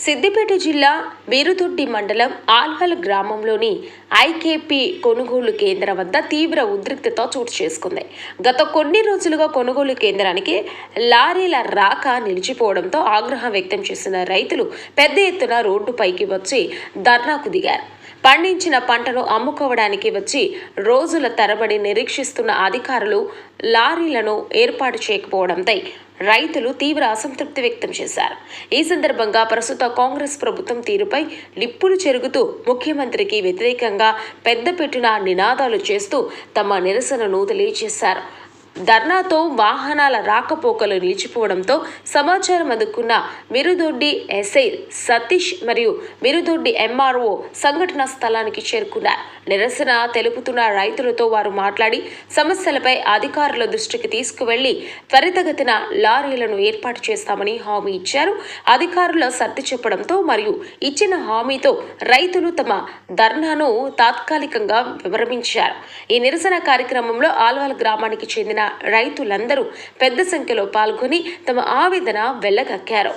సిద్దిపేట జిల్లా వీరుదొడ్డి మండలం ఆల్హల్ గ్రామంలోని ఐకేపీ కొనుగోలు కేంద్రం వద్ద తీవ్ర ఉద్రిక్తత చోటు చేసుకుంది. గత కొన్ని రోజులుగా కొనుగోలు కేంద్రానికి లారీల రాక నిలిచిపోవడంతో ఆగ్రహం వ్యక్తం చేసిన రైతులు పెద్ద ఎత్తున రోడ్డుపైకి వచ్చి ధర్నాకు దిగారు. పండించిన పంటను అమ్ముకోవడానికి వచ్చి రోజుల తరబడి నిరీక్షిస్తున్న అధికారులు లారీలను ఏర్పాటు చేయకపోవడంతో రైతులు తీవ్ర అసంతృప్తి వ్యక్తం చేశారు. ఈ సందర్భంగా ప్రస్తుత కాంగ్రెస్ ప్రభుత్వం తీరుపై నిప్పులు చెరుగుతూ ముఖ్యమంత్రికి వ్యతిరేకంగా పెద్దపెట్టున నినాదాలు చేస్తూ తమ నిరసనను తెలియజేశారు. ధర్నాతో వాహనాల రాకపోకలు నిలిచిపోవడంతో సమాచారం అందుకున్న వీరుదొడ్డి ఎస్ఐ సతీష్ మరియు వీరుదొడ్డి ఎంఆర్ఓ సంఘటనా స్థలానికి చేరుకున్నారు. నిరసన తెలుపుతున్న రైతులతో వారు మాట్లాడి సమస్యలపై అధికారుల దృష్టికి తీసుకువెళ్లి త్వరితగతిన లారీలను ఏర్పాటు చేస్తామని హామీ ఇచ్చారు. అధికారుల సర్ది చెప్పడంతో మరియు ఇచ్చిన హామీతో రైతులు తమ ధర్నాను తాత్కాలికంగా విరమించారు. ఈ నిరసన కార్యక్రమంలో ఆల్వాల్ గ్రామానికి చెందిన రైతులందరూ పెద్ద సంఖ్యలో పాల్గొని తమ ఆవేదన వెళ్లగక్కారు.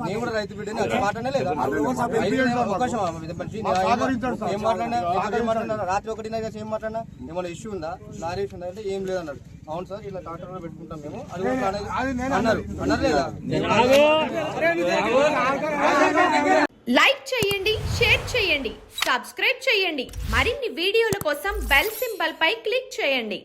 నేను కూడా రైతు బిడ్డని వచ్చి మాట్లాడనే లేదా ఏం మాట్లాడినా రాత్రి 1:30 ఏం మాట్లాడినా ఏమైనా ఇష్యూ ఉందా, లారీ ఇష్యూ ఉందా అంటే ఏం లేదన్నాడు. అవును సార్ ఇలా ట్రాక్టర్ పెట్టుకుంటాం మేము అన్నారు లేదా. లైక్ చేయండి, షేర్ చేయండి, సబ్స్క్రైబ్ చేయండి. మరిన్ని వీడియోల కోసం బెల్ సింబల్ పై క్లిక్ చేయండి.